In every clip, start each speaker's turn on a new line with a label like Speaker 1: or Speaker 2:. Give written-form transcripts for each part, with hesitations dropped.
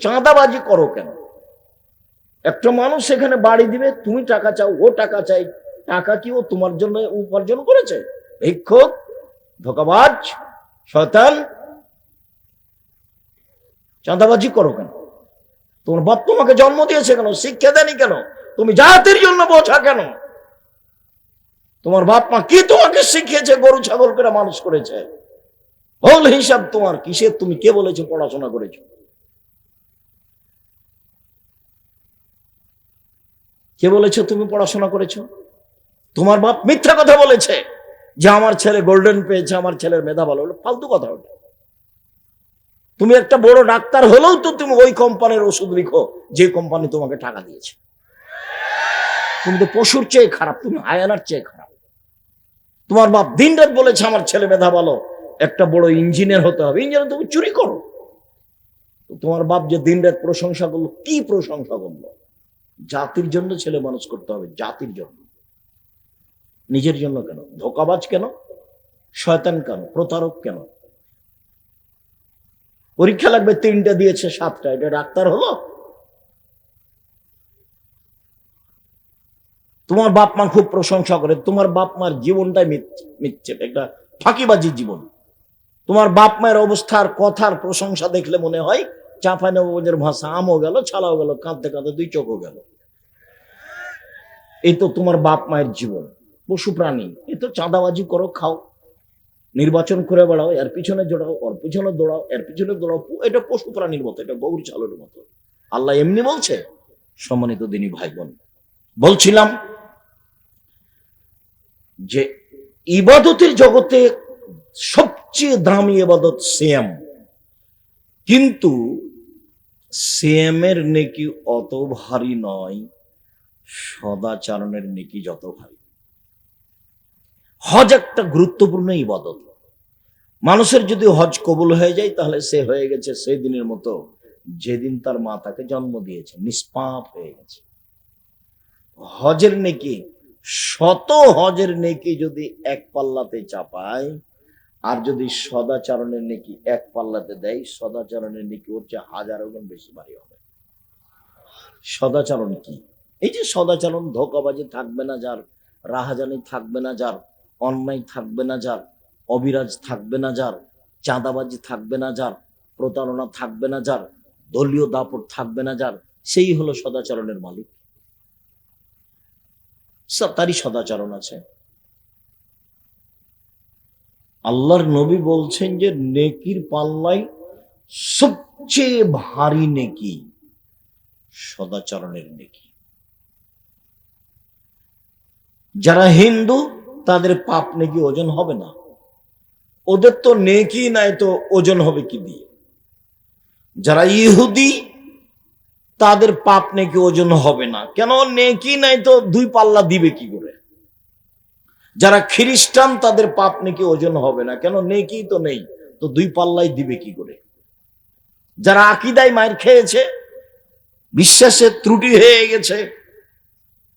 Speaker 1: চাঁদাবাজি করো কেন? একটা মানুষ সেখানে বাড়ি দিবে, তুমি টাকা চাও, ও টাকা চাই। টাকা কি ও তোমার জন্য উপার্জন করেছে? ভিক্ষুক, ধোঁকাবাজ, শয়তান। চাঁদাবাজি করো কেন? তোমার বাপ তোমাকে জন্ম দিয়েছে কেন? শিক্ষা দেয়নি কেন? তুমি জাতির জন্য বোঝা কেন? তোমার বাপ মা কি তোমাকে শিখিয়েছে? গরু ছাগল করে মানুষ করেছে। বল হিসাব তোমার কিসের? তুমি কে বলেছো পড়াশোনা করেছো? কে বলেছো তুমি পড়াশোনা করেছো? তোমার বাপ মিথ্যা কথা বলেছে যে আমার ছেলে গোল্ডেন পেয়েছে, আমার ছেলের মেধা ভালো হলো। ফালতু কথা ওটা। তুমি একটা বড় ডাক্তার হলেও তো তুমি ওই কোম্পানির ওষুধ লিখো যে কোম্পানি তোমাকে টাকা দিয়েছে। তুমি তো পশুর চেয়ে খারাপ, তুমি হায়ানার চেয়ে খারাপ। তোমার বাপ দিন রাত বলেছে আমার ছেলে মেধা ভালো, একটা বড় ইঞ্জিনিয়ার হতে হবে। ইঞ্জিনিয়ার তুমি চুরি করো। তোমার বাপ যে দিন রাত প্রশংসা করলো, কি প্রশংসা করলো? জাতির জন্য ছেলে মানুষ করতে হবে, জাতির জন্য, নিজের জন্য কেন? ধোঁকাবাজ কেন? শয়তান কেন? প্রতারক কেন? পরীক্ষা লাগবে 3টা দিয়েছে 7টা, এটা ডাক্তার হলো? তোমার বাপ মা খুব প্রশংসা করে, তোমার বাপ মার জীবনটাই মিথ্যে, একটা ফাঁকিবাজি জীবন। তোমার বাপ মায়ের অবস্থার কথার প্রশংসা দেখলে মনে হয় চাঁপাইনবাবগঞ্জের ভাষা, আমও গেল ছালাও গেল, কাঁদতে কাঁদতে 2 চোখও গেল। এই তো তোমার বাপ মায়ের জীবন। পশু প্রাণী, এ তো চাঁদাবাজি করো, খাও, নির্বাচন করে বেড়াও, এর পিছনে জোড়াও, ওর পিছনে দৌড়াও, এর পিছনে দৌড়াও। এটা পশু প্রাণীর মতো, এটা গরু ছাগলের মতো। আল্লাহ এমনি বলছে? সম্মানিত দিনী ভাই বোন, বলছিলাম যে ইবাদতের জগতে সবচেয়ে দামি ইবাদত সিয়াম, কিন্তু সিয়ামের নেকি অত ভারী নয় সদাচরণের নেকি যত ভারী। হজ একটা গুরুত্বপূর্ণ ইবাদত। মানুষের যদি হজ কবুল হয়ে যায় তাহলে সে হয়ে গেছে সেই দিনের মতো যেদিন তার মা তাকে জন্ম দিয়েছে, নিষ্পাপ হয়ে গেছে। হজের নেকি, শত হজের নেকি যদি এক পাল্লাতে চাপায়, আর যদি সদাচরণের নেকি এক পাল্লাতে দেয়, সদাচরণের নেকি ওর চেয়ে 1000 গুণ বেশি ভারী হবে। সদাচরণ কি? এই যে সদাচরণ, ধোঁকাবাজি থাকবে না যার, রাহাজানি থাকবে না যার, অন্যায় থাকবে না যার, অবিরাজ থাকবে না যার, চাঁদাবাজি থাকবে না যার, প্রতারণা থাকবে না যার, দলীয় দাপট থাকবে না যার, সেই হলো সদাচরণের মালিক। তারই সদাচরণ আছে। আল্লাহর নবী বলছেন যে নেকির পাল্লাই সবচেয়ে ভারী নেকি সদাচরণের নেকি। যারা হিন্দু তাদের পাপ নেকি ওজন হবে না, ওদের তো নেকি নাই, তো ওজন হবে কি দিয়ে? যারা ইহুদি তাদের পাপ নেকি ওজন হবে না, কেন? নেকি নাই তো 2 পাল্লা দিবে কি করে? যারা খ্রিস্টান তাদের পাপ নেকি ওজন হবে না, কেন? নেকি তো নেই, তো 2 পাল্লাই দিবে কি করে? যারা আকীদায় মার খেয়েছে, বিশ্বাসের ত্রুটি হয়ে গেছে,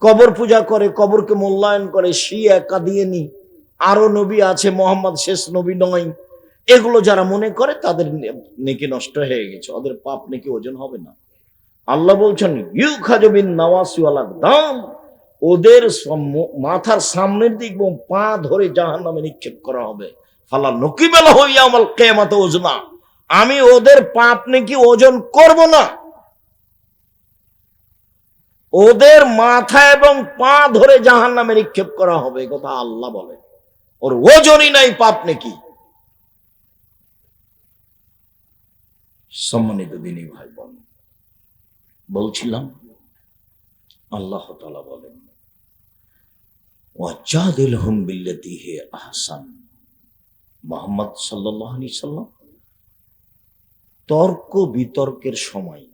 Speaker 1: কবর পূজা করে, কবরকে মূল্যায়ন করে, শিয়া কাদিয়ানি, আরো নবী আছে, মোহাম্মদ শেষ নবী নয়, এগুলো যারা মনে করে তাদের নেকি নষ্ট হয়ে গেছে, ওদের পাপ নেকি ওজন হবে না। আল্লাহ বলছেন ইউখাজবিন নাওয়াসিওয়াল আকদাম, ওদের মাথার সামনের দিক এবং পা ধরে জাহান্নামে নিক্ষেপ করা হবে। ফালা নকিবালা হইয়া আমাল কিয়ামতে ওজনা, আমি ওদের পাপ নেকি ওজন করব না। ওদের মাথা এবং পা ধরে জাহান্নামে নিক্ষেপ করা হবে, কথা আল্লাহ বলে। ওর ওজনই নাই পাপ নেকি। সম্মানিত দিনী ভাই বোন, বলছিলাম আল্লাহ তাআলা বলেন ওয়াজাদিলহুম বিল্লাতী হিয়া আহসান। মুহাম্মদ সাল্লাল্লাহু আলাইহি সাল্লাম তর্ক বিতর্কের সময়,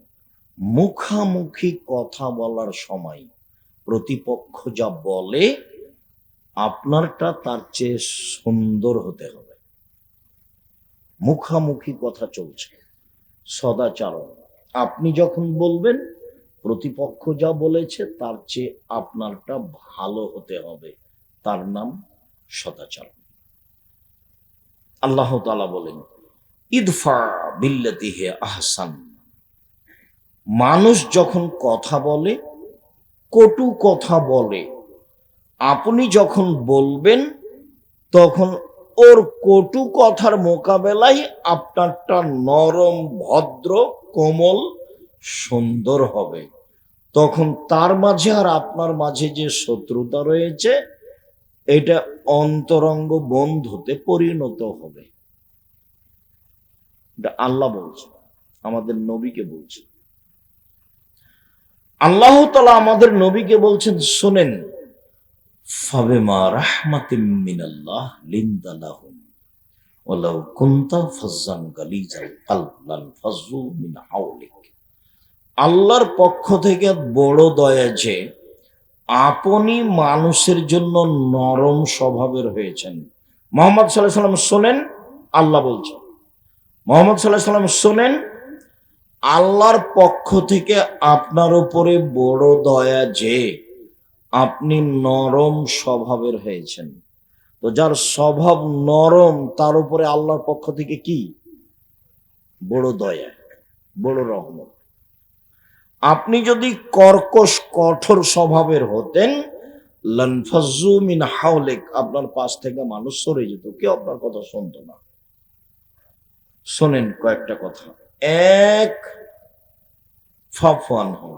Speaker 1: মুখামুখি কথা বলার সময় প্রতিপক্ষ যা বলে আপনারটা তার চেয়ে সুন্দর হতে হবে। মুখামুখি কথা চলছে, সদাচরণ। আপনি যখন বলবেন প্রতিপক্ষ যা বলেছে তার চেয়ে আপনারটা ভালো হতে হবে, তার নাম সদাচরণ। আল্লাহ তাআলা বলেন ইদফা বিল্লাতী হিয়া আহসান, মানুষ যখন কথা বলে, কটু কথা বলে, আপনি যখন বলবেন তখন ওর কটু কথার মোকাবেলায় আপনারটা নরম, ভদ্র, কোমল, সুন্দর হবে। তখন তার মাঝে আর আপনার মাঝে যে শত্রুতা রয়েছে এটা অন্তরঙ্গ বন্ধুতে পরিণত হবে। এটা আল্লাহ বলছে, আমাদের নবীকে বলছে। আল্লাহ তাআলা আমাদের নবীকে বলছেন, শোনেন, ফাবিমা রাহমাতিম মিনাল্লাহ লিনতা লাহুম ওয়ালাউ কুনতা ফাজ্জান গালিজাল কলব লানফাজ্জু মিন হাওলিক। আল্লাহর পক্ষ থেকে বড় দয়া যে আপনি মানুষের জন্য নরম স্বভাবের হয়েছেন। মুহাম্মদ সাল্লাল্লাহু আলাইহি সাল্লাম শোনেন, আল্লাহ বলছেন, মুহাম্মদ সাল্লাল্লাহু আলাইহি সাল্লাম শোনেন, আল্লাহর পক্ষ থেকে আপনার উপরে বড় দয়া যে আপনি নরম স্বভাবের হয়েছেন। তো যার স্বভাব নরম তার উপরে আল্লাহর পক্ষ থেকে কি বড় দয়া, বড় রহমত। আপনি যদি কর্কশ কঠোর স্বভাবের হতেন, লানফাজ্জু মিন হাওলিক, আপনার পাশ থেকে মানুষ সরে যেত, কেউ আপনার কথা শুনতো না। শোনেন কয়েকটা কথা। এক, ফাফওয়ান হন,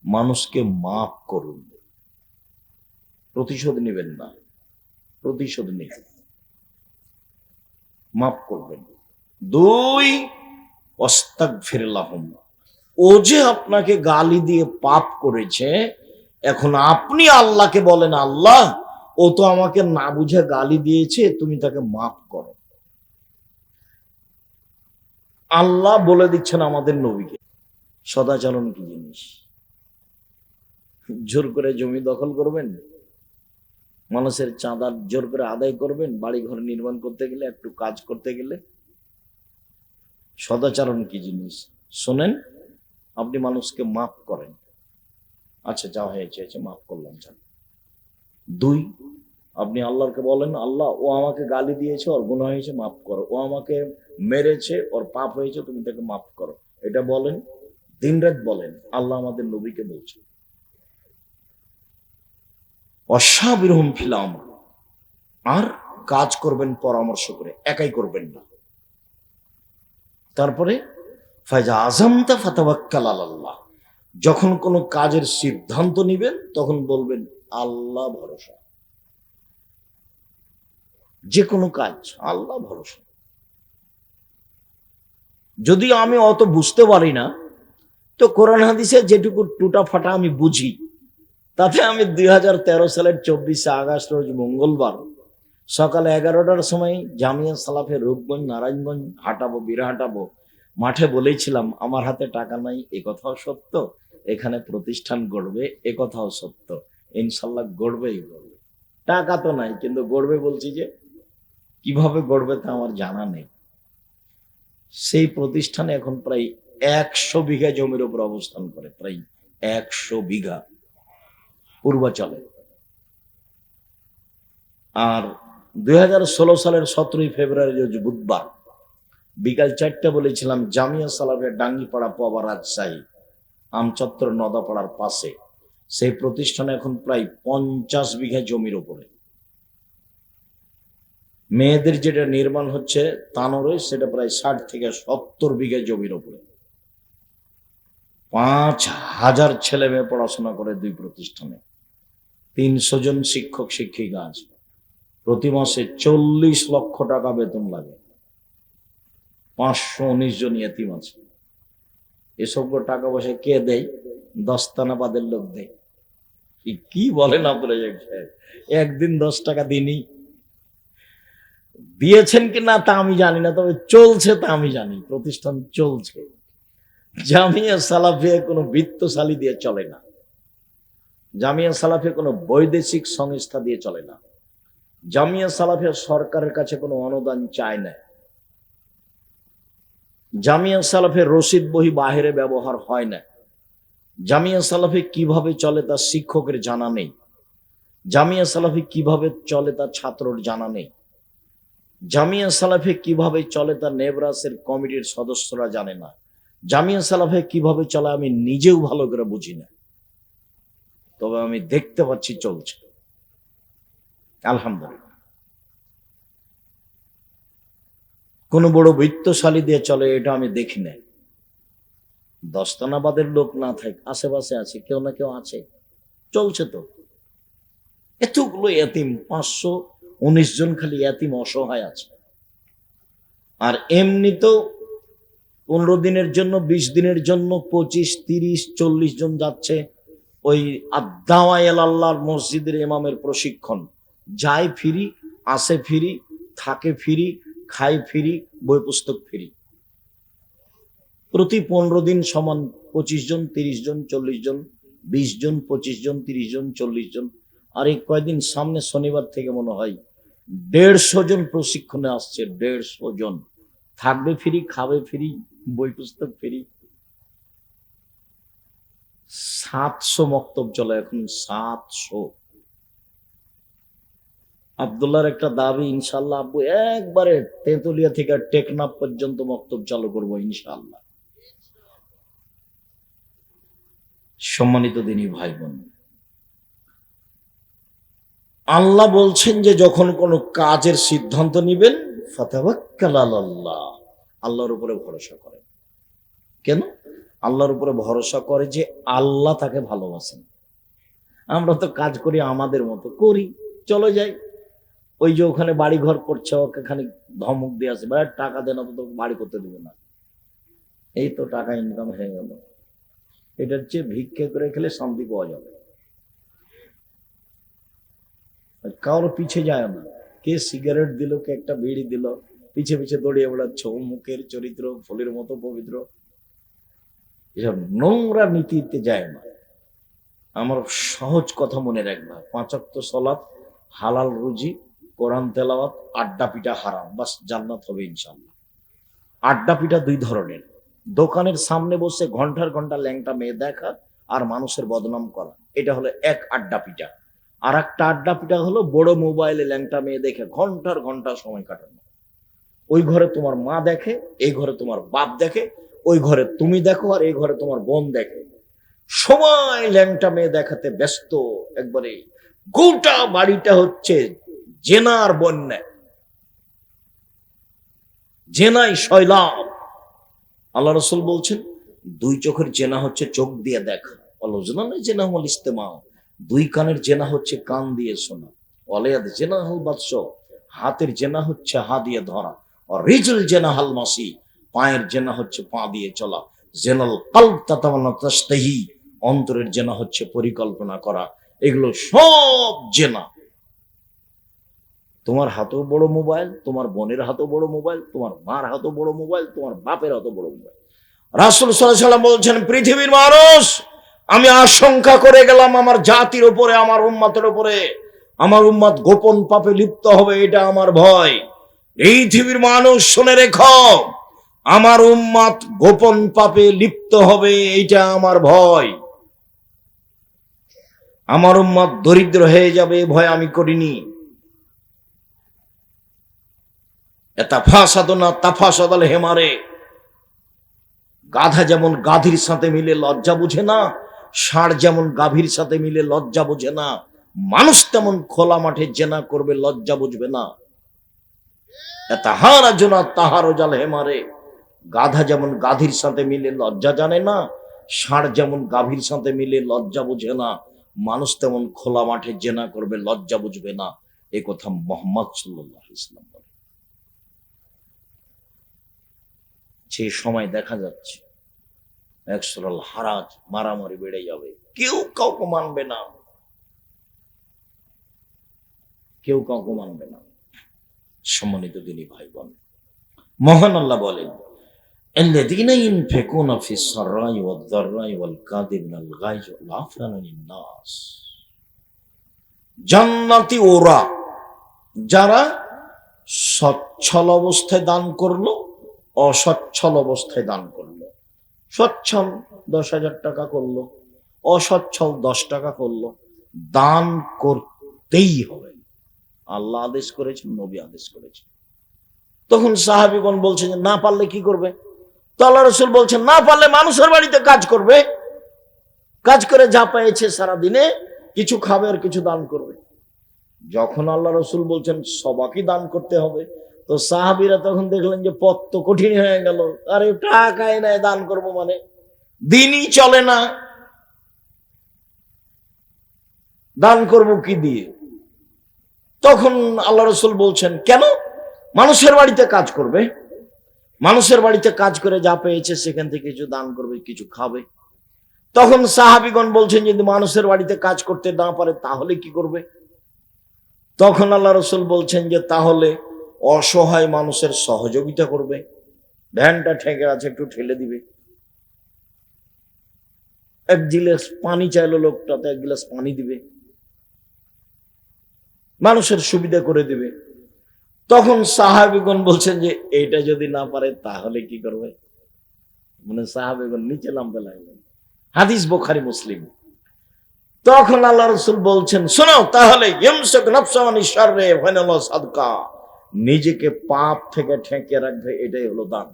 Speaker 1: মানুষকে মাফ করুন, প্রতিশোধ নেবেন না, প্রতিশোধ নেই, মাফ করবেন। দুই, ওয়াস্তাগফির লাহুম, ও যে আপনাকে গালি দিয়ে পাপ করেছে, এখন আপনি আল্লাহকে বলেন, আল্লাহ ও তো আমাকে না বুঝে গালি দিয়েছে, তুমি তাকে মাফ করো। আল্লাহ বলে দিচ্ছেন আমাদের নবীকে। সদাচরণ কি জিনিস? জোর করে জমি দখল করবেন, মানুষের চাঁদা জোর করে আদায় করবেন, বাড়ি ঘর নির্মাণ করতে গেলে, একটু কাজ করতে গেলে? সদাচরণ কি জিনিস? শোনেন, আপনি মানুষকে মাফ করেন, আচ্ছা যা হয়েছে মাফ করলাম, জান। দুই, আপনি আল্লাহকে বলেন, আল্লাহ ও আমাকে গালি দিয়েছে, ওর গুনাহ হয়েছে, মাফ করো। ও আমাকে মেরেছে, ওর পাপ হয়েছে, তুমি তাকে মাফ করো। এটা বলেন, দিনরাত বলেন। আল্লাহ আমাদের নবীকে বলছে, অসাবিরহুম ফিল আমর, আর কাজ করবেন পরামর্শ করে, একাই করবেন না। তারপরে ফাইজা আযামতা ফাতাওয়াক্কাল আলাল্লাহ, যখন কোনো কাজের সিদ্ধান্ত নিবেন তখন বলবেন আল্লাহ ভরসা। যে কোনো কাজ আল্লাহ ভরসা। যদি আমি অত বুঝতে পারি না, তো কোরআন হাদিসে যেটুকু টুটা ফাটা আমি বুঝি, তাতে আমি 2013 সালের 24শে আগস্ট রোজ মঙ্গলবার সকালে 11টার সময় জামিয়া সালাফে রূপগঞ্জ নারায়ণগঞ্জ হাঁটাবো, বীরা হাঁটাবো, মাঠে বলেছিলাম আমার হাতে টাকা নাই, এ কথাও সত্য, এখানে প্রতিষ্ঠান গড়বে, এ কথাও সত্য, ইনশাল্লাহ গড়বেই গড়বে। টাকা তো নাই, কিন্তু গড়বে বলছি, যে কিভাবে গড়বে তা আমার জানা নেই। সেই প্রতিষ্ঠানে এখন প্রায় 100 বিঘা জমির উপর অবস্থান করে, প্রায় 100 বিঘা পূর্বাচলে। আর 2016 সালের 17ই ফেব্রুয়ারি রোজ বুধবার বিকাল 4টা বলেছিলাম জামিয়া সালাফের ডাঙ্গিপাড়া পাওয়া রাজশাহী আমচত্বর নদাপাড়ার পাশে সেই প্রতিষ্ঠানে এখন প্রায় 50 বিঘা জমির উপরে মেয়েদের যেটা নির্মাণ হচ্ছে তানোরে, সেটা প্রায় 60 থেকে 70 বিঘা জমির উপরে। 5000 ছেলে মেয়ে পড়াশোনা করে দুই প্রতিষ্ঠানে, 300 জন শিক্ষক শিক্ষিকা আছে, প্রতি মাসে 40 লক্ষ টাকা বেতন লাগে, 519 জন ইয়েতিম আছে। এসব টাকা পয়সা কে দেয়? দস্তানাবাদের লোক দেয়। কি বলেন আপনারা? একদিন 10 টাকা দিনই দিয়েছেন কিনা তা আমি জানি না, তবে চলছে তা আমি জানি, প্রতিষ্ঠান চলছে। জামিয়া সালাফিয়া কোনো বৃত্তশালী দিয়ে চলে না, জামিয়া সালাফিয়া কোনো বৈদেশিক সংস্থা দিয়ে চলে না, জামিয়া সালাফিয়া সরকারের কাছে কোনো অনুদান চায় না, জামিয়া সালাফের রশিদ বহি বাহিরে ব্যবহার হয় না, জামিয়া সালাফি কিভাবে চলে তা শিক্ষকের জানা নেই, জামিয়া সালাফি কিভাবে চলে তা ছাত্রর জানা নেই, জামিয়া সালাফি কিভাবে চলে তা নেবরাসের কমিটির সদস্যরা জানে না, জামিয়া সালাফে কিভাবে চলে আমি নিজেও ভালো করে বুঝি না, তবে আমি দেখতে পাচ্ছি চলছে, আলহামদুলিল্লাহ। কোন বড় বৃত্তশালী দিয়ে চলে এটা আমি দেখি না। দস্তানাবাদের লোক না থাকে, আশেপাশে আছে, কেউ না কেউ আছে, চলছে তো। এতগুলো এতিম, 519 জন খালি এতিম অসহায় আছে। আর এমনি তো 15 দিনের জন্য, 20 দিনের জন্য 25, 30, 40 জন যাচ্ছে ওই আদাওয়ায়াল আল্লাহর মসজিদের ইমামের প্রশিক্ষণ। যায় ফিরি, আসে ফিরি, থাকে ফিরি, খায় ফিরি, বই পুস্তক ফিরি। প্রতি 15 দিন সমান 25 জন, 30 জন, 40 জন, 20 জন, 25 জন, 30 জন, 40 জন। আর এই কয়দিন সামনে শনিবার থেকে মনে হয় 150 জন প্রশিক্ষণে আসছে। 150 জন থাকবে ফিরি, খাবে ফিরি, বই পুস্তক ফিরি। 700 মক্তব চলে এখন, 700। আব্দুল্লাহর একটা দাবি, ইনশাল্লাহ আব্বু একবারে তেঁতুলিয়া থেকে টেকনাফ পর্যন্ত মক্তব চালু করবো ইনশাল্লাহ। সম্মানিত দিনী ভাই বোন, আল্লাহ বলছেন যে যখন কোনো কাজের সিদ্ধান্ত নিবেন ফাতাওয়াক্কাল আলাল্লাহ, আল্লাহর উপরে ভরসা করেন। কেন? আল্লাহর উপরে ভরসা করে যে আল্লাহ তাকে ভালোবাসেন। আমরা তো কাজ করি আমাদের মতো করি, চলে যাই। ওই যে ওখানে বাড়ি ঘর করছে, ওকে খানিক ধমক দিয়ে আসে, ভাই টাকা দেন, তো বাড়ি করতে দেবো না। এই তো টাকা ইনকাম হয়ে গেল। এটার চেয়ে ভিক্ষে করে খেলে শান্তি পাওয়া যাবে। কারোর পিছে যায় না, কে সিগারেট দিল, কে একটা বিড়ি দিল, পিছে পিছে দৌড়িয়ে বেড়াচ্ছ। মুখের চরিত্র ফুলের মতো পবিত্র, এসব নোংরা নীতিতে যায় না। আমার সহজ কথা মনে রাখবা, 5 ওয়াক্ত সালাত, হালাল রুজি, কোরআন তেলাওয়াত, আড্ডা পিটা হারাম, বাস জান্নাত হবে ইনশাআল্লাহ। আড্ডা পিটা 2 ধরনের। দোকানের সামনে বসে ঘন্টার ঘন্টা ল্যাংটা মেয়ে দেখা আর মানুষের বদনাম করা, এটা হলো এক আড্ডা পিটা। আর একটা আড্ডা পিটা হলো বড় মোবাইলে ল্যাংটা মেয়ে দেখে ঘন্টার ঘন্টা সময় কাটানো। ওই ঘরে তোমার মা দেখে, এই ঘরে তোমার বাপ দেখে, ওই ঘরে তুমি দেখো, আর এই ঘরে তোমার বোন দেখে। সময় ল্যাংটা মেয়ে দেখাতে ব্যস্ত, একবারে গোটা বাড়িটা হচ্ছে জেনার বন্যা, জেনাই শৈলাব। আল্লাহ রাসূল বলছেন 2 চোখের জেনা হচ্ছে চোখ দিয়ে দেখা, অলজনানে জেনা হল ইস্তেমা। 2 কানের জেনা হচ্ছে কান দিয়ে শোনা, ওয়ালিয়াদ জেনা হল বাদশ, হাতের জেনা হচ্ছে হাত দিয়ে ধরা, আর রিজল জেনা হাল মাসি, পায়ের জেনা হচ্ছে পা দিয়ে চলা, জেনাল কলব তাতাওয়ান্না তাশতাহি, অন্তরের জেনা হচ্ছে পরিকল্পনা করা। এগুলো সব জেনা। তোমার হাতেও বড় মোবাইল, তোমার বোনের হাতেও বড় মোবাইল, তোমার মার হাতেও বড় মোবাইল, তোমার বাপের হাতেও বড় মোবাইল। রাসূল সাল্লাল্লাহু আলাইহি ওয়াসাল্লাম বলছেন, পৃথিবীর মানুষ, আমি আশঙ্কা করে গেলাম আমার জাতির উপরে, আমার উম্মতের উপরে, আমার উম্মত গোপন পাপে লিপ্ত হবে, এটা আমার ভয়। পৃথিবীর মানুষ শুনে রেখো, আমার উম্মত গোপন পাপে লিপ্ত হবে, এটা আমার ভয়। আমার উম্মত দরিদ্র হয়ে যাবে, ভয় আমি করিনি। হেমারে, গাধা যেমন গাভীর সাথে মিলে লজ্জা বুঝে না, ষাঁড় যেমন গাভীর সাথে মিলে লজ্জা বুঝে না, মানুষ তেমন খোলা মাঠে জেনা করবে, লজ্জা বুঝবে না। তাহারা জোনা তাহারো জাল হেমারে, গাধা যেমন গাধীর সাথে মিলে লজ্জা জানে না, ষাঁড় যেমন গাভীর সাথে মিলে লজ্জা বুঝে না, মানুষ তেমন খোলা মাঠে জেনা করবে, লজ্জা বুঝবে না। এ কথা মুহাম্মদ সাল্লাল্লাহু আলাইহি ওয়াসাল্লাম বলে। সেই সময় দেখা যাচ্ছে একসরাল হারাজ, মারামারি বেড়ে যাবে, কেউ কাউকে মানবে না, কেউ কাউকে মানবে না। সম্মানিত দিনী ভাই বোন, মহান আল্লাহ বলেন, আল্লাযীনা ইউনফিকুনা ফিস সাররাই ওয়াদ দাররাই ওয়াল কাযিমিনাল গায়জ ওয়াল আফিনা আনিন নাস। জান্নাতি ওরা যারা সচ্ছল অবস্থায় দান করলো, অসচ্ছল অবস্থায় দান করলো। সচ্ছল 10,000 টাকা করলো, অসচ্ছল 10 টাকা করলো, দান করতেই হবে। আল্লাহ আদেশ করেছেন, নবী আদেশ করেছেন। তখন সাহাবীগণ বলছেন যে না পারলে কি করবে? তো আল্লাহ রসুল বলছেন না পারলে মানুষের বাড়িতে কাজ করবে, কাজ করে যা পেয়েছে সারাদিনে কিছু খাবে আর কিছু দান করবে। যখন আল্লাহ রসুল বলছেন সবাইকে দান করতে হবে, তো সাহাবীরা তখন দেখলেন যে পথ তো কঠিন হয়ে গেল। আরে টাকায় নাই দান করব মানে, দিনই চলে না, দান করব কি দিয়ে? তখন আল্লাহ রসুল বলছেন কেন, মানুষের বাড়িতে কাজ করবে, মানুষের বাড়িতে কাজ করে যা পেয়েছে সেখান থেকে কিছু দান করবে, কিছু খাবে। তখন সাহাবীগণ বলছেন যদি মানুষের বাড়িতে কাজ করতে না পারে তাহলে কি করবে? তখন আল্লাহ রসুল বলছেন যে তাহলে অসহায় মানুষের সহযোগিতা করবে, ভ্যানটা ঠেকে আছে একটু ঠেলে দিবে, এক গিলাস পানি চাইলো লোকটাতে এক গিলাস পানি দিবে, মানুষের সুবিধা করে দিবে। তখন সাহাবীগণ বলছেন যে এইটা যদি না পারে তাহলে কি করবে? মানে সাহাবীগণ নিচে নামতে লাগলেন। হাদিস বুখারী মুসলিম। তখন আল্লাহ রসুল বলছেন শোনো তাহলে নিজেকে পাপ থেকে ঠেকে রাখবে, এটাই হলো দান।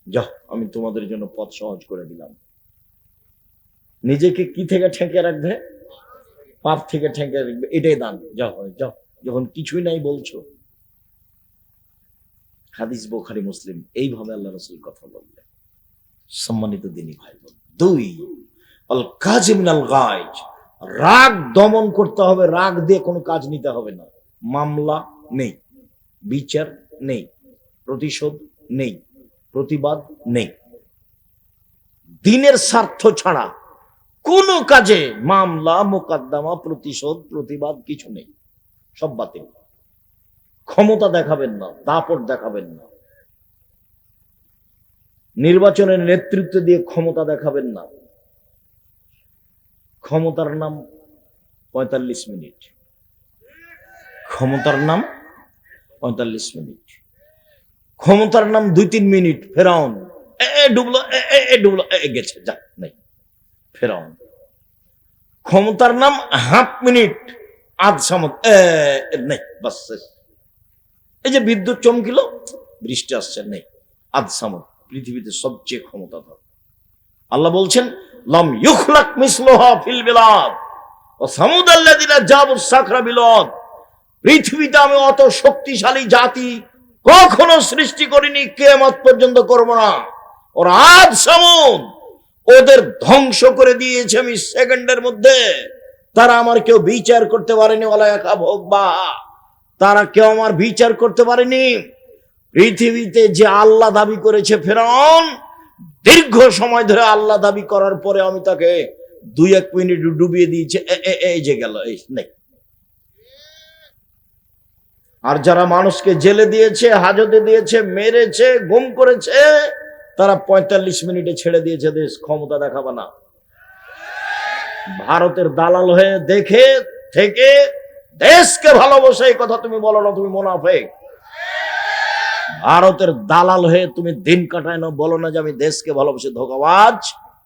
Speaker 1: যাও আমি তোমাদের জন্য পথ সহজ করে দিলাম। নিজেকে কি থেকে ঠেকে রাখবে? পাপ থেকে ঠেকে রাখবে, এটাই দান। যাও যাও, যখন কিছুই নাই বলছো। হাদিস বুখারী মুসলিম। এইভাবে আল্লাহ রসুল কথা বললেন। সম্মানিত দিনী ভাই বোন, 2 আল কাযিম আল গায়জ, রাগ দমন করতে হবে। রাগ দিয়ে কোনো কাজ নিতে হবে না। মামলা নেই, বিচার নেই, প্রতিশোধ নেই, প্রতিবাদ নেই। দিনের স্বার্থ ছাড়া কোনো কাজে মামলা মোকদ্দমা প্রতিশোধ প্রতিবাদ কিছু নেই, সব বাতিল। ক্ষমতা দেখাবেন না, দাপট দেখাবেন না, নির্বাচনের নেতৃত্ব দিয়ে ক্ষমতা দেখাবেন না। ক্ষমতার নাম 45 মিনিট, ক্ষমতার নাম 45 মিনিট, ক্ষমতার নাম 2-3 মিনিট। ফেরাউন ডুবলো, ডুবলো, গেছে, যা নাই ফেরাউন। ক্ষমতার নাম হাফ মিনিট, আধ সামত নেই, বাস শেষ। এই যে বিদ্যুৎ চমকিল, বৃষ্টি আসছে, নেই, আধ সামত। পৃথিবীতে সবচেয়ে ক্ষমতাধর আল্লাহ বলছেন লাম ইউখলাক মিসলুহা ফিল বিলাদ ওয়া সামুদাল্লাযিনা জাবুস সাখরা বিলদ। পৃথিবীতে আমি অত শক্তিশালী জাতি কখনো সৃষ্টি করিনি, কিয়ামত পর্যন্ত করব না। ওর আদ সামুদ, ওদের ধ্বংস করে দিয়েছে আমি সেকেন্ডের মধ্যে। তারা আমার কেউ বিচার করতে পারেনি, ওয়ালা ইয়াকাবুবা, তারা কেউ আমার বিচার করতে পারেনি। পৃথিবীতে যে আল্লাহ দাবি করেছে ফেরাউন, দীর্ঘ সময় ধরে আল্লাহ দাবি করার পরে আমি তাকে 2-1 মিনিট ডুবিয়ে দিয়েছে, এই যে গেল, এই নেই। আর যারা মানুষকে জেলে দিয়েছে, হাজতে দিয়েছে, মেরেছে, গুম করেছে, তারা 45 মিনিটে ছেড়ে দিয়েছে দেশ। ক্ষমতা দেখাবে না। ভারতের দালাল হয়ে দেখে থেকে দেশকে ভালোবাসে, এই কথা তুমি বলো না, তুমি মুনাফিক। ভারতের দালাল হয়ে তুমি দিন কাটায় না, বলো না যে আমি দেশকে ভালোবাসি। ধোঁকাবাজ।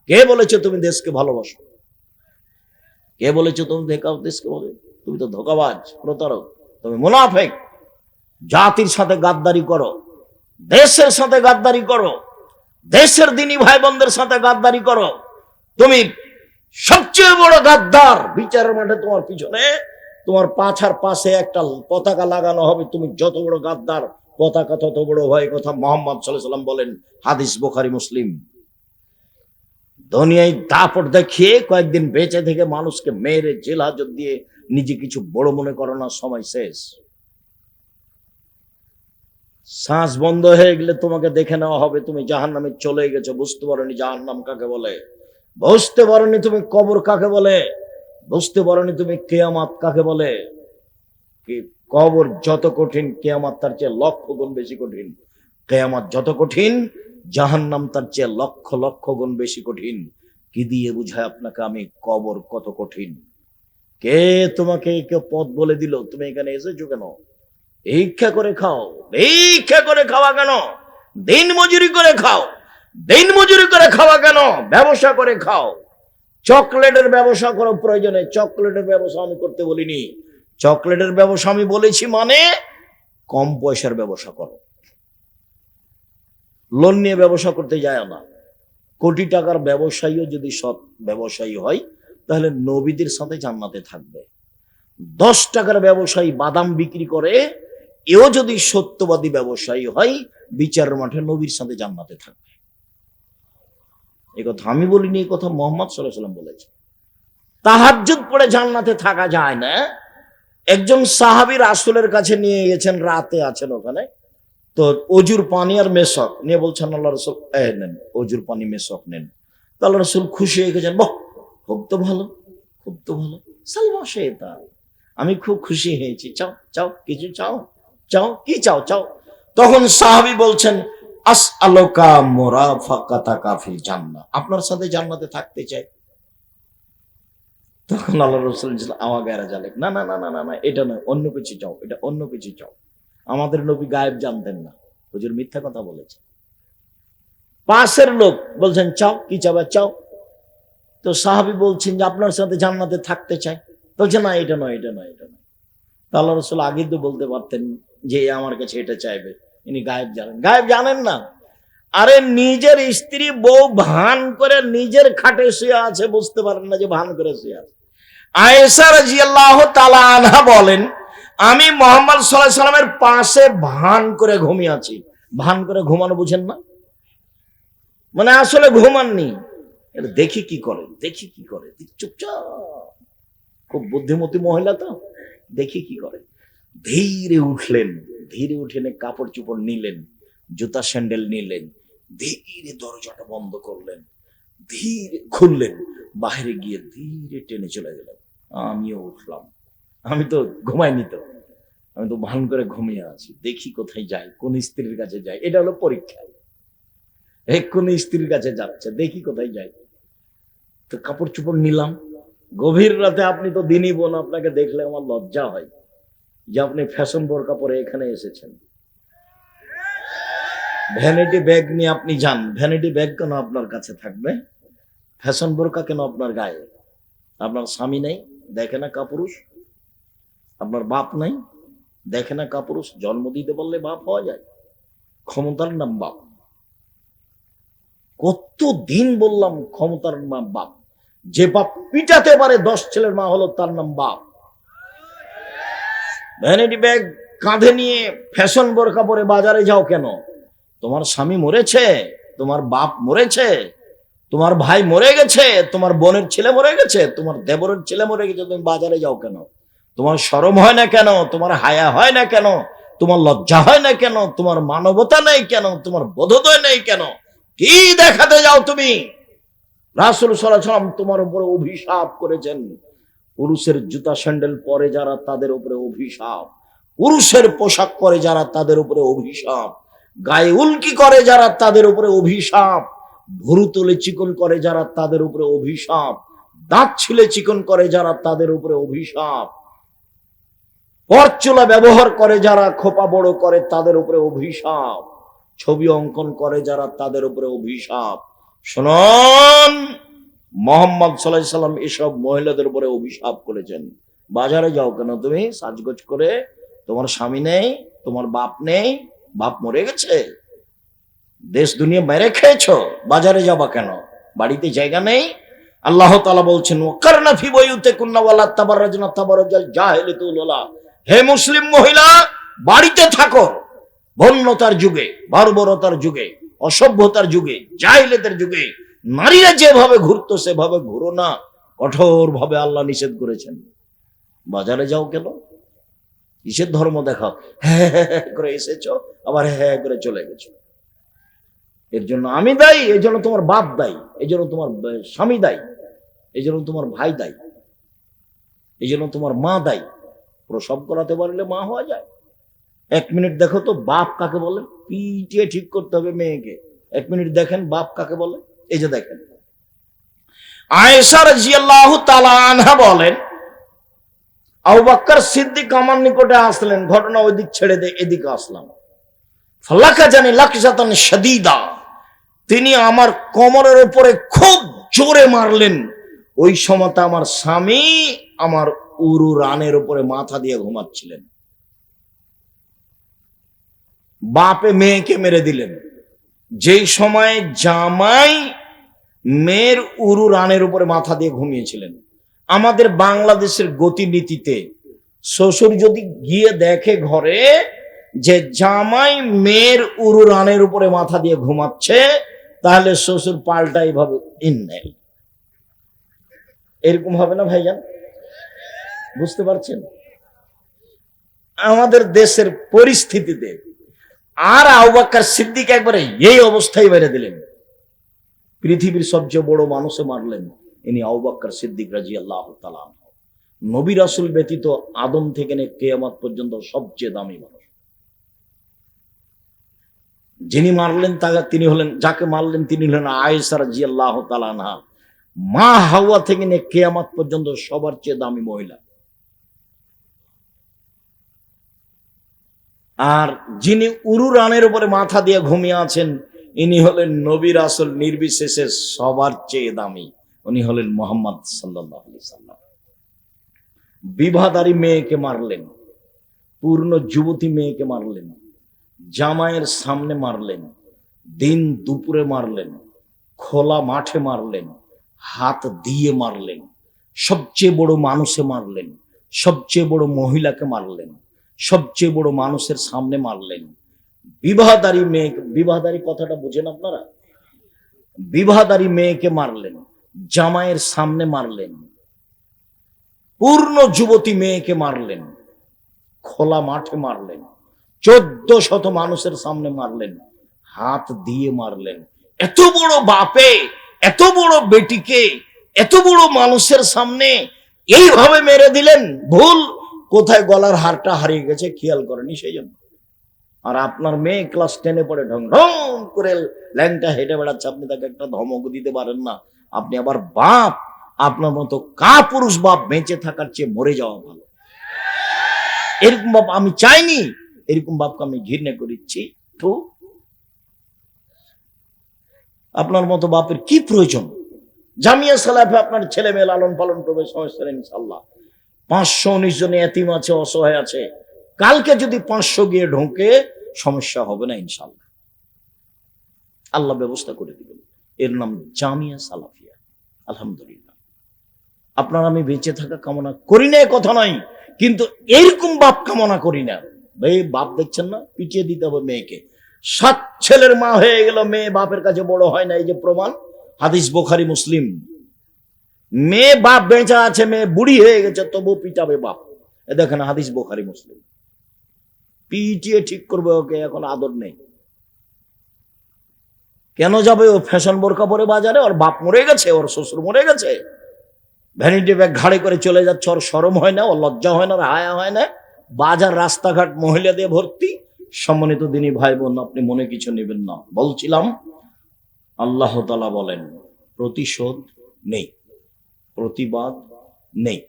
Speaker 1: কে বলেছে তুমি দেশকে ভালোবাসো? কে বলেছে তুমি দেশকে ভালো? তুমি তো ধোঁকাবাজ, প্রতারক, তুমি মুনাফিক। জাতির সাথে গাদ্দারি করো, দেশের সাথে গাদ্দারি করো, দেশের দিনী ভাই বোনদের সাথে গাদ্দারি করো। তুমি সবচেয়ে বড় গাদ্দার। বিচারের মাঠে তোমার পিছনে, তোমার পাছার পাশে একটা পতাকা লাগানো হবে। তুমি যত বড় গাদ্দার, পতাকা তত বড় হয়। কথা মুহাম্মদ সাল্লাল্লাহু আলাইহি ওয়াসাল্লাম বলেন, হাদিস বুখারী মুসলিম। দুনিয়ায় দাপট দেখিয়ে কয়েকদিন বেঁচে থেকে মানুষকে মেরে জেল হাজত দিয়ে নিজে কিছু বড় মনে করো না, সময় শেষ। শ্বাস বন্ধ হয়ে গেলে তোমাকে দেখে নেওয়া হবে, তুমি জাহান্নামে চলে গেছো। বুঝতে পারোনি জাহান্নাম কাকে বলে, বুঝতে পারোনি তুমি কবর কাকে বলে, বুঝতে পারোনি তুমি কিয়ামত কাকে বলে। কবর যত কঠিন, কিয়ামত তার চেয়ে লক্ষ গুণ বেশি কঠিন। কিয়ামত যত কঠিন, জাহান্নাম তার চেয়ে লক্ষ লক্ষ গুণ বেশি কঠিন। কি দিয়ে বুঝায় আপনাকে আমি কবর কত কঠিন? কে তোমাকে কেউ পথ বলে দিল? তুমি এখানে এসেছো কেন? ভিক্ষা করে খাও। ভিক্ষা করে খাওয়া কেন? দিন মজুরি করে খাও। দিন মজুরি করে খাওয়া কেন? ব্যবসা করে খাও। চকলেটের ব্যবসা করো প্রয়োজনে। চকলেটের ব্যবসা আমি করতে বলিনি। চকলেটের ব্যবসা আমি বলেছি মানে কম পয়সার ব্যবসা করো। লোন নিয়ে ব্যবসা করতে যায় না। কোটি টাকার ব্যবসায়ীও যদি সৎ ব্যবসায়ী হয় তাহলে নবীদের সাথে জান্নাতে থাকবে। 10 টাকার ব্যবসায়ী বাদাম বিক্রি করে, এও যদি সত্যবাদী ব্যবসায়ী হয় বিচারের মাঠে নবীর সাথে জান্নাতে থাকবে। এই কথা আমি বলিনি, এই কথা মুহাম্মদ সাল্লাল্লাহু আলাইহি ওয়াসাল্লাম বলেছে। তাহাজ্জুদ পড়ে জান্নাতে থাকা যায় না। একজন সাহাবী রাসূলের কাছে নিয়ে গেছেন, রাতে আছেন ওখানে, তো অজুর পানি আর মেশক নিয়ে বলছেন আল্লাহ রাসূল নেন, অজুর পানি মেশক নেন। তো আল্লাহ রাসূল খুশি হয়ে গেছেন, বাহ খুব তো ভালো, খুব তো ভালো, সালমা শেতা, আমি খুব খুশি হয়েছি, চাও চাও কিছু চাও, চাও কি চাও চাও। তখন সাহাবী বলছেন আসআলুকা মুরাফাকাতাকা ফিল জান্নাহ, আপনার সাথে জান্নাতে থাকতে চাই। তখন আল্লাহ রাসূল আওয়া গায়রা জালেক, না না না না না না, এটা নয়, অন্য কিছু চাও, এটা অন্য কিছু চাও। আমাদের নবী গায়েব জানতেন না, হুজুর মিথ্যা কথা বলেছে। পাশের লোক বলছেন চাও কি চাও চাও। তো সাহাবী বলছেন যে আপনার সাথে জান্নাতে থাকতে চাই। বলছে না এটা নয়, এটা নয়, এটা নয়। তো আল্লাহ রাসূল আগে তো বলতে পারতেন যে আমার কাছে এটা চাইবে, ইনি গায়েব জানেন। গায়েব জানেন না? আরে নিজের স্ত্রী বউ ভান করে নিজের খাটে শুয়ে আছে, বুঝতে পারেন না যে ভান করে শুয়ে আছে। আয়েশা রাদিয়াল্লাহু তাআলা আনহা বলেন, আমি মুহাম্মদ সাল্লাল্লাহু আলাইহি সাল্লামের পাশে ভান করে ঘুমিয়ে আছি। ভান করে ঘুমানো বুঝেন না, মানে আসলে ঘুমাননি। এটা দেখি কি করে, দেখি কি করে, চুপচাপ, খুব বুদ্ধিমতী মহিলা তো, দেখি কি করে। ধীরে উঠলেন, ধীরে উঠে কাপড় চোপড় নিলেন, জুতা স্যান্ডেল নিলেন, ধীরে দরজাটা বন্ধ করলেন, ধীরে খুললেন, বাইরে গিয়ে ধীরে টেনে চলে গেলেন। আমিও উঠলাম, আমি তো ঘুমাইনি, তো আমি তো ভান করে ঘুমিয়ে আছি, দেখি কোথায় যাই, কোন স্ত্রীর কাছে যাই। এটা হলো পরীক্ষা, কোন স্ত্রীর কাছে যাচ্ছে, দেখি কোথায় যাই। তো কাপড় চোপড় নিলাম। গভীর রাতে আপনি তো দিনই বোন, আপনাকে দেখলে আমার লজ্জা হয় যে আপনি ফ্যাশন বোরকা পরে এখানে এসেছেন। ভ্যানিটি ব্যাগ নিয়ে আপনি যান, ভ্যানিটি ব্যাগ কেন আপনার কাছে থাকবে? ফ্যাশন বোরকা কেন আপনার গায়ে? আপনার স্বামী নেই, দেখে না কাপুরুষ? আপনার বাপ নাই, দেখে না কাপুরুষ? জন্ম দিতে বললে বাপ হওয়া যায়? ক্ষমতার নাম বাপ। কতদিন বললাম ক্ষমতার নাম বাপ। যে বাপ পিটাতে পারে 10 ছেলের মা হলো তার নাম বাপ। ভ্যানিটি ব্যাগ কাঁধে নিয়ে ফ্যাশন বোরকা পরে বাজারে যাও কেন? তোমার স্বামী মরেছে, তোমার বাপ মরেছে, তোমার ভাই মরে গেছে, তোমার বোনের ছেলে মরে গেছে, তোমার দেবরের ছেলে মরে গেছে, তুমি বাজারে যাও কেন? তোমার শরম হয় না কেন? তোমার হায়া হয় না কেন? তোমার লজ্জা হয় না কেন? তোমার মানবতা নেই কেন? তোমার বোধোদয় নেই কেন? কি দেখাতে যাও তুমি? রাসূল সাল্লাল্লাহু আলাইহি ওয়াসাল্লাম তোমার উপরে অভিশাপ করেছেন। পুরুষের জুতা স্যান্ডেল পরে যারা তাদের উপরে অভিশাপ, পুরুষের পোশাক পরে যারা তাদের উপরে অভিশাপ, গায়ে উল্কি করে যারা তাদের উপরে অভিশাপ, ভুরু তুলে চিকন করে যারা তাদের উপরে অভিশাপ, দাঁত ছিলে চিকন করে যারা তাদের উপরে অভিশাপ, পরচুলা ব্যবহার করে যারা খোপা বড় করে তাদের উপরে অভিশাপ, ছবি অঙ্কন করে যারা তাদের উপরে অভিশাপ। শুনুন, মুহাম্মদ সাল্লাল্লাহু আলাইহি সাল্লাম এসব মহিলাদের উপরে অভিশাপ করেছেন। বাজারে যাও কেন তুমি সাজগোজ করে? তোমার স্বামী নেই, তোমার বাপ নেই, বাপ মরে গেছে, দেশ দুনিয়া মেরে খেয়েছো, বাজারে যাবা কেন? বাড়িতে জায়গা নেই? আল্লাহ তাআলা বলছেন ওয়াকারনা ফি বুয়ুতিকুন্না ওয়ালা তাবাররাজনা তাবাররুজাল জাহিলিয়াতুল উলা, হে মুসলিম মহিলা বাড়িতে থাকো। বন্যতার যুগে, বর্বরতার যুগে, অসভ্যতার যুগে, জাহিলিয়াতের যুগে নারীরা যেভাবে ঘুরতো সেভাবে ঘুরো না, কঠোর ভাবে আল্লাহ নিষেধ করেছেন। বাজারে যাও কেন? কিসের ধর্ম দেখাও? হ্যাঁ করে এসেছো, আবার হ্যাঁ করে চলে গেছো। এর জন্য আমি দায়ী, এই জন্য তোমার বাপ দায়ী, এই জন্য তোমার স্বামী দায়ী, এই জন্য তোমার ভাই দায়ী, এই জন্য তোমার মা দায়ী। প্রসব করাতে পারলে মা হওয়া যায়? 1 মিনিট দেখো তো বাপ কাকে বলে, পিটিয়ে ঠিক করতে হবে মেয়েকে। 1 মিনিট দেখেন বাপ কাকে বলে। এই যে দেখেন, আয়েশা রাদিয়াল্লাহু তাআলা আনহা বলেন, আবু বকর সিদ্দিক আমার নিকটে আসলেন, ঘটনা ওই দিক ছেড়ে দিয়ে এদিকে আসলাম। ফালাকা জানি লাকজাতান শাদীদা, তিনি আমার কোমরের উপরে খুব জোরে মারলেন। ওই সময়টা আমার স্বামী আমার উরু রানের উপরে মাথা দিয়ে ঘুমাচ্ছিলেন। বাপে মেয়েকে মেরে দিলেন, যেই সময় জামাই মেয়ের উরু রানের উপরে মাথা দিয়ে ঘুমিয়েছিলেন। আমাদের বাংলাদেশের গতিনীতিতে শ্বশুর যদি গিয়ে দেখে ঘরে যে জামাই মেয়ের উরু রানের উপরে মাথা দিয়ে ঘুমাচ্ছে, তাহলে শ্বশুর পাল্টা এইভাবে ইন্নেল, এরকম হবে না ভাইজান? বুঝতে পারছেন আমাদের দেশের পরিস্থিতিতে? আর আবু বকর সিদ্দিক একবারে এই অবস্থায় বেড়ে দিলেন, পৃথিবীর সবচেয়ে বড় মানুষে মারলেন, ইনি আবু বকর সিদ্দিক রাদিয়াল্লাহু তাআলা। নবী রাসূল ব্যতীত আদম থেকে নিয়ে কিয়ামত পর্যন্ত সবচেয়ে দামি মানুষ। যিনি মারলেন তিনি হলেন, যাকে মারলেন তিনি হলেন আয়েশা রাদিয়াল্লাহু তাআলা আনহা, মা হাওয়া থেকে নিয়ে কিয়ামত পর্যন্ত সবার চেয়ে দামি মহিলা। আর যিনি উরু রানের উপরে মাথা দিয়ে ঘুমিয়ে আছেন, ইনি হলেন নবী রাসূল নির্বিশেষে সবার চেয়ে দামি, উনি হলেন মুহাম্মদ সাল্লাল্লাহু আলাইহি সাল্লাম। বিবাহদারী মেয়েকে মারলেন, পূর্ণ যুবতী মেয়েকে মারলেন, জামাইয়ের সামনে মারলেন, দিন দুপুরে মারলেন, খোলা মাঠে মারলেন, হাত দিয়ে মারলেন, সবচেয়ে বড় মানুষে মারলেন, সবচেয়ে বড় মহিলাকে মারলেন, সবচেয়ে বড় মানুষের সামনে মারলেন। বিবাহদারী মেয়ে, বিবাহদারী কথাটা বুঝেন আপনারা? বিবাহদারী মেয়েকে মারলেন, জামাইয়ের সামনে মারলেন, পূর্ণ যুবতী মেয়েকে মারলেন, খোলা মাঠে মারলেন, 1400 মানুষের সামনে মারলেন, হাত দিয়ে মারলেন। এত বড় বাপে এত বড় বেটিকে এত বড় মানুষের সামনে এইভাবে মেরে দিলেন। ভুল কোথায় গলার হারটা হারিয়ে গেছে খেয়াল করেনি সেই জন্য। আর আপনার মেয়ে ক্লাস 10-এ পড়ে ঢং ঢং করে ল্যাংটা হেঁটে বেড়াচ্ছে, আপনি তাকে একটা ধমক দিতে পারেন না। আপনি আবার বাপ, আপনার মতো কাপুরুষ বাপ বেঁচে থাকার চেয়ে মরে যাওয়া ভালো। এরকম বাপ আমি চাইনি, এরকম বাপকে আমি ঘৃণা করেছি। তো আপনার মতো বাপের কি প্রয়োজন? জামিয়া সালাফে আপনার ছেলে মেয়ে লালন পালন করবে, সমস্যা নেই ইনশাআল্লাহ। 519 জন এতিম আছে, অসহায় আছে, কালকে যদি 500 গিয়ে ঢোকে সমস্যা হবে না ইনশাআল্লাহ, আল্লাহ ব্যবস্থা করে দিবেন। এর নাম জামিয়া সালাফিয়া। আলহামদুলিল্লাহ। আপনার আমি বেঁচে থাকা কামনা করি না কথা নয়, কিন্তু এরকম বাপ কামনা করি না। ভাই বাপ দেখছেন না, পিটিয়ে দিতে হবে মেয়েকে। 7 ছেলের মা হয়ে গেল, মেয়ে বাপের কাছে বড় হয় না, এই যে প্রমাণ, হাদিস বুখারী মুসলিম। মেয়ে বাপ বেঁচে আছে, মেয়ে বুড়ি হয়ে গেছে, তবু পিটাবে বাপ। এ দেখেন হাদিস বুখারী মুসলিম। পিটিয়ে ঠিক করবে ওকে, এখন আদর নেই। কেন যাবে ও ফ্যাশন বোরকা পরে বাজারে? ওর বাপ মরে গেছে, ওর শ্বশুর মরে গেছে, ভ্যানিটি ব্যাগ ঘাড়ে করে চলে যাচ্ছে, ওর শরম হয় না, ওর লজ্জা হয় না, হায়া হয় না? বাজার রাস্তাঘাট মহিলা দিয়ে ভর্তি। সম্মানিত দিনী ভাই বোন, আপনি মনে কিছু নেবেন না। বলছিলাম আল্লাহ তাআলা বলেন প্রতিশোধ নেই, প্রতিবাদ নেই।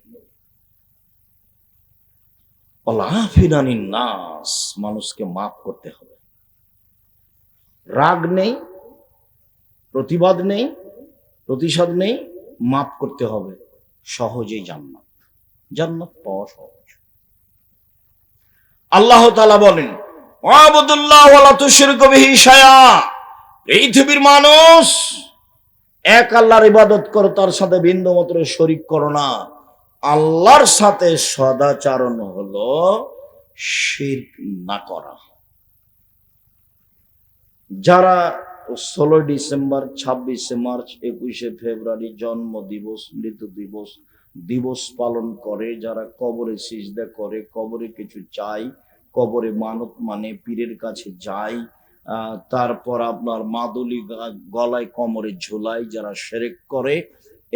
Speaker 1: নাস, মানুষকে মাফ করতে হবে। রাগ নেই, প্রতিবাদ নেই, প্রতিশোধ নেই, মাফ করতে হবে। সহজেই জান্নাত, জান্নাত পাওয়া সহজ। আল্লাহ তাআলা বলেন ওয়াবুদুল্লাহ ওয়ালা তুশরিকু বিহি শাইআ, পৃথিবীর মানুষ এক আল্লাহর ইবাদত করো, তার সাথে বিন্দুমাত্র শরীক করো না। আল্লাহর সাথে সদাচরণ হলো শিরক না করা। যারা 16 ডিসেম্বর, 26 মার্চ, 21 ফেব্রুয়ারি জন্ম দিবস, মৃত্যু দিবস দিবস পালন করে, যারা কবরে সিজদা করে, কবরে কিছু চাই, কবরে মানত মানে পীরের কাছে যায়, তারপর আপনার মাদুলি গলায় কোমরে ঝুলাই, যারা শিরক করে,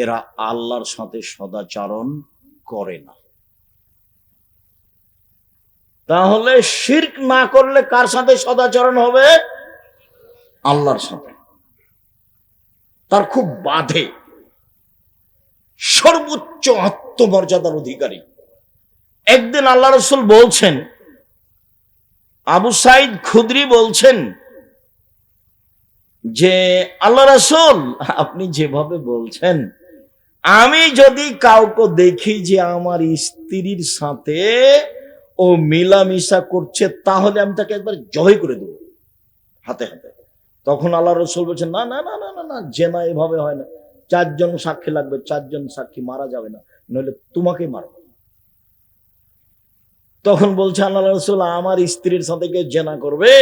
Speaker 1: এরা আল্লাহর সাথে সদাচরণ করে না। তাহলে শিরক না করলে কার সাথে সদাচরণ হবে? আল্লাহর সাথে। তার খুব বাধে, সর্বোচ্চ আত্মমর্যাদার অধিকারী। একদিন আল্লাহ রাসূল বলছেন, আবু সাইদ খুদরি বলছেন যে আল্লাহ রাসূল, আপনি যেভাবে বলছেন, আমি যদি কাউকে দেখি যে আমার স্ত্রীর সাথে ও মিলামিশা করছে, তাহলে আমি তাকে একবার জবাই করে দেব হাতে হাতে। তখন আল্লাহ রসুল বলছেন, না না না না না না, জেনা এভাবে হয় না, 4 জন সাক্ষী লাগবে, 4 জন সাক্ষী মারা যাবে না, নইলে তোমাকে মারব। তখন বলছে আল্লাহ রসুল, আমার স্ত্রীর সাথে কেউ জেনা করবে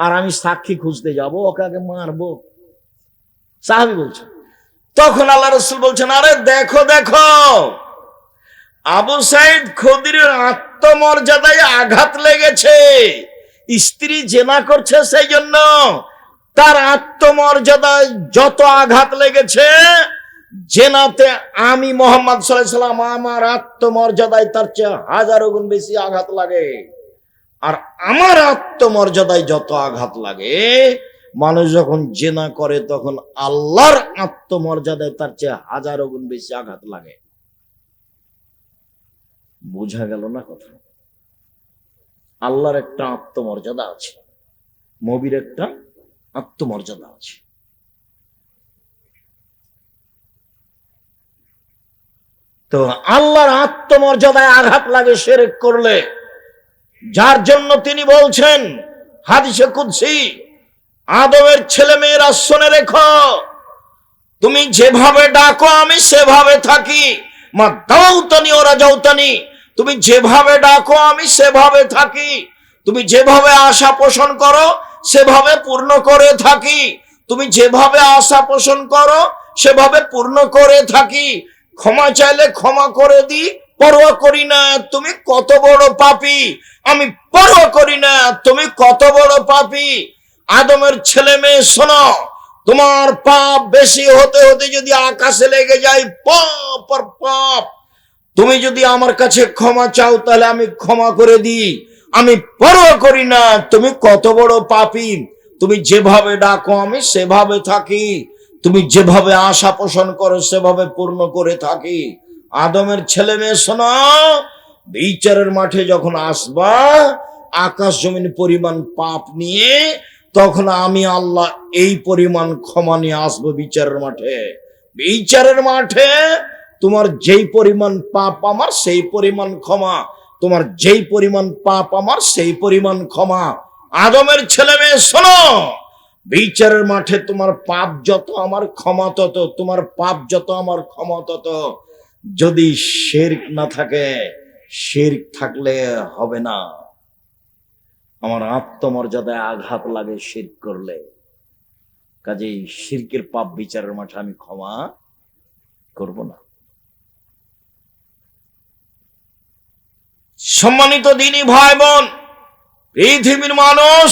Speaker 1: আর আমি সাক্ষী খুঁজতে যাব, ওকে আগে মারবো? সাহাবী বলছে। তখন আল্লাহ রসুল বলছেন, আরে দেখো দেখো, আবু সাইদ খুদরির আত্মমর্যাদায় আঘাত লেগেছে, স্ত্রী জেনা করছে, সেই জন্য তার আত্মমর্যাদায় যত আঘাত লেগেছে, জেনাতে আমি মুহাম্মদ সাল্লাল্লাহু আলাইহি সাল্লাম আমার আত্মমর্যাদায় তার চেয়ে 1000 গুণ বেশি আঘাত লাগে। আর আমার আত্মমর্যাদায় যত আঘাত লাগে, মানুষ যখন জেনা করে তখন আল্লাহর আত্মমর্যাদায় তার চেয়ে 1000 গুণ বেশি আঘাত লাগে। বোঝা গেল না কথা? আল্লাহর একটা আত্মমর্যাদা আছে, নবীর একটা আত্মমর্যাদা আছে। তো আল্লাহর আত্মমর্যাদায় আঘাত লাগে শিরক করলে, যার জন্য তিনি বলছেন হাদিসে কুদসি, আদমের ছেলে মেয়েরা শুনে রেখো, তুমি যেভাবে ডাকো আমি সেভাবে থাকি, মা দাউতানি ওরা যাউতানি, তুমি যেভাবে ডাকো আমি সেভাবে থাকি, তুমি যেভাবে আশা পোষণ করো সেভাবে পূর্ণ করে থাকি, তুমি যেভাবে আশা পোষণ করো সেভাবে পূর্ণ করে থাকি, ক্ষমা চাইলে ক্ষমা করে দিই, পরোয়া করি না তুমি কত বড় পাপী, আমি পরোয়া করি না তুমি কত বড় পাপী। আদমের ছেলে মেয়ে শোনো, তোমার পাপ বেশি হতে হতে যদি আকাশে লেগে যায় পাপ আর পাপ, তুমি যদি আমার কাছে ক্ষমা চাও তাহলে আমি ক্ষমা করে দিই, আমি পরোয়া করি না তুমি কত বড় পাপী, তুমি যেভাবে ডাকো আমি সেভাবে থাকি, তুমি যেভাবে আশা পোষণ করো সেভাবে পূর্ণ করে থাকি। আদমের ছেলে মেয়ে শোনো, বিচারের মাঠে যখন আসবা আকাশ জমিন পরিমাণ পাপ নিয়ে, তখন আমি আল্লাহ এই পরিমাণ ক্ষমা নিয়ে আসবো বিচারের মাঠে। বিচারের মাঠে তোমার যেই পরিমাণ পাপ আমার সেই পরিমাণ ক্ষমা, তোমার যেই পরিমাণ পাপ আমার সেই পরিমাণ ক্ষমা। আদমের ছেলে মেয়ে শোনো, বিচারের মাঠে তোমার পাপ যত আমার ক্ষমা তত, তোমার পাপ যত আমার ক্ষমা তত। যদি শিরক না থাকে, শিরক থাকলে হবে না। আমার আত্মমর্যাদায় আঘাত লাগে শিরক করলে, কাজেই শিরকের পাপ বিচারের মাঠে আমি ক্ষমা করব না। সম্মানিত দিনী ভাই বোন, পৃথিবীর মানুষ,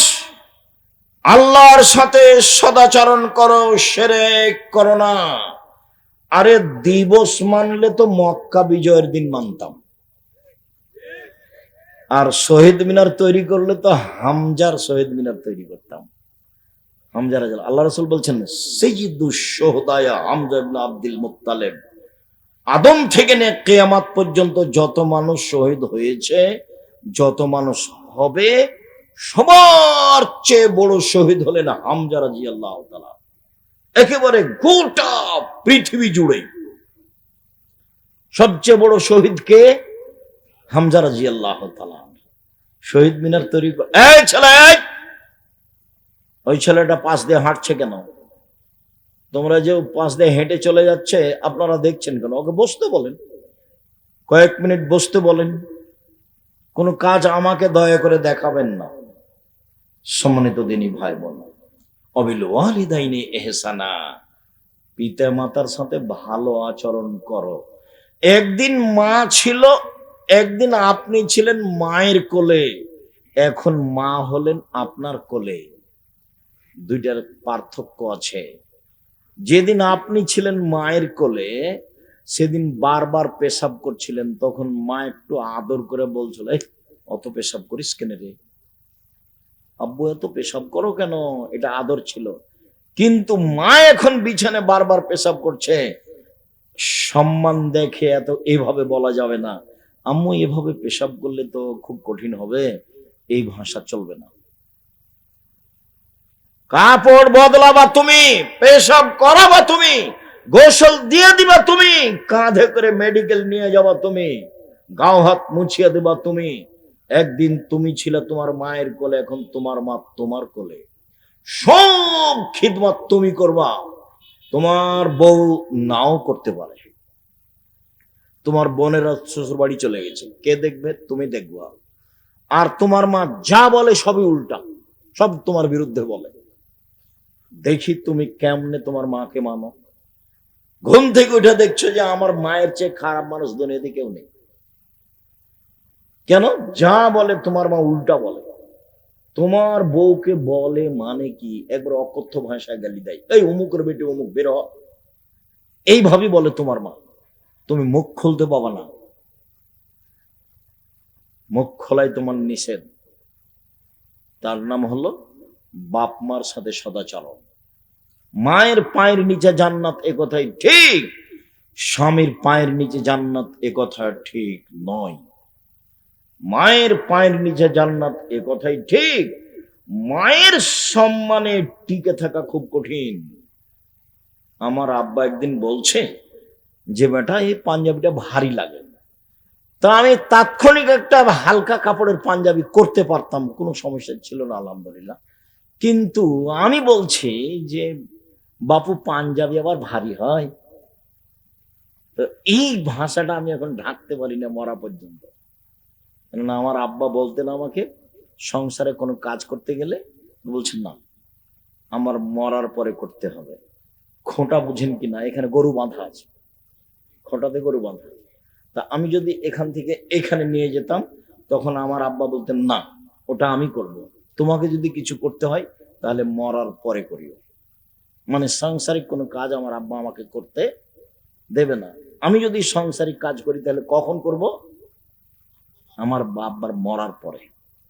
Speaker 1: আল্লাহর সাথে সদাচরণ করো, শিরক করো না। আরে দিবস মানলে তো মক্কা বিজয়ের দিন মানতাম, আর শহীদ মিনার তৈরি করলে তো হামজার শহীদ মিনার তৈরি করতাম। হামজা রাদিয়াল্লাহু, আল্লাহ রাসূল বলছেন সাইয়্যিদুশ শুহাদা হামজা ইবনে আব্দুল মুত্তালিব, আদম থেকে নিয়ে কিয়ামত পর্যন্ত যত মানুষ শহীদ হয়েছে, যত মানুষ হবে, সবার চেয়ে বড় শহীদ হলেন হামজা রাদিয়াল্লাহু তাআলা। একেবারে গোটা পৃথিবী জুড়ে সবচেয়ে বড় শহীদ কে? হামজা রাদিয়াল্লাহু তাআলা। শহীদ মিনার তৈরি করে, এই ছেলে, ওই ছেলেটা পাশ দিয়ে হাঁটছে কেন? তোমরা যে পাশ দিয়ে হেঁটে চলে যাচ্ছে আপনারা দেখছেন কেন? ওকে বসতে বলেন, কয়েক মিনিট বসতে বলেন, কোনো কাজ আমাকে দয়া করে দেখাবেন না। সম্মানিত দিনী ভাই বোন, অবিল ওয়ালিদাইনি ইহসানা, পিতা মাতার সাথে ভালো আচরণ করো। একদিন মা ছিল, একদিন আপনি ছিলেন মায়ের কোলে, এখন মা হলেন আপনার কোলে, দুইটার পার্থক্য আছে। যেদিন আপনি ছিলেন মায়ের কোলে, সেদিন বারবার পেশাব করছিলেন, তখন মা একটু আদর করে বলছিল, অত পেশাব করিস কেন রে আব্বু, এত পেশাব করো কেন, এটা আদর ছিল। কিন্তু মা এখন বিছানে বারবার পেশাব করছে, সম্মান দেখে এত এইভাবে বলা যাবে না, আম্মু এভাবে পেশাব করলে তো খুব কঠিন হবে, এই ভাষা চলবে না। কাপড় বদলাবা তুমি, পেশাব করাবা তুমি, গোসল দিয়ে দিবা তুমি, কাঁধে করে মেডিকেল নিয়ে যাবা তুমি, গাও হাত মুছিয়ে দিবা তুমি। একদিন তুমি ছিলে তোমার মায়ের কোলে, এখন তোমার মা তোমার কোলে। সব খিদমত তুমি করবা। তোমার বউ নাও করতে পারে, তোমার বোনেরা শ্বশুর বাড়ি চলে গেছে, কে দেখবে? তুমি দেখবা। আর তোমার মা যা বলে সবই উল্টা, সব তোমার বিরুদ্ধে বলে। দেখি তুমি কেমনে তোমার মাকে মানো। ঘুম থেকে উঠে দেখছো যে আমার মায়ের চেয়ে খারাপ মানুষ দুনিয়াতে কেউ নেই। কেন? যা বলে তোমার মা উল্টা বলে। তোমার বউকে বলে মানে কি, একবার অকথ্য ভাষায় গালি দেয়, এই অমুকের বেটে অমুক বের হ, এইভাবে বলে তোমার মা। তুমি মুখ খুলতে পাবা না, মুখ খোলাই তোমার নিষেধ। তার নাম হলো বাপ মার সাথে সদাচরণ। মায়ের পায়ের নিচে জান্নাত, এ কথাই ঠিক। স্বামীর পায়ের নিচে জান্নাত, এ কথা ঠিক নয়। মায়ের পায়ের নিচে জান্নাত, এ কথাই ঠিক। মায়ের সম্মানে টিকে থাকা খুব কঠিন। আমার আব্বা একদিন বলছে যে বেটা এই পাঞ্জাবিটা ভারী লাগে। তা আমি তাৎক্ষণিক একটা হালকা কাপড়ের পাঞ্জাবি করতে পারতাম, কোনো সমস্যা ছিল না আলহামদুলিল্লাহ। কিন্তু আমি বলছি যে বাপু পাঞ্জাবি আবার ভারী হয়? তো এই ভাষাটা আমি এখন ঢাকতে পারি না মরা পর্যন্ত। কেননা আমার আব্বা বলতেন আমাকে, সংসারে কোনো কাজ করতে গেলে বলছেন না, আমার মরার পরে করতে হবে। খোঁটা বুঝেন কিনা, এখানে গরু বাঁধা আছে, খোঁটাতে গরু বাঁধা। তা আমি যদি এখান থেকে এখানে নিয়ে যেতাম, তখন আমার আব্বা বলতেন না, ওটা আমি করব, তোমাকে যদি কিছু করতে হয় তাহলে মরার পরে করিও। মানে সাংসারিক কোনো কাজ আমার আব্বা আমাকে করতে দেবে না। আমি যদি সাংসারিক কাজ করি তাহলে কখন করব? আমার বাবার মরার পরে।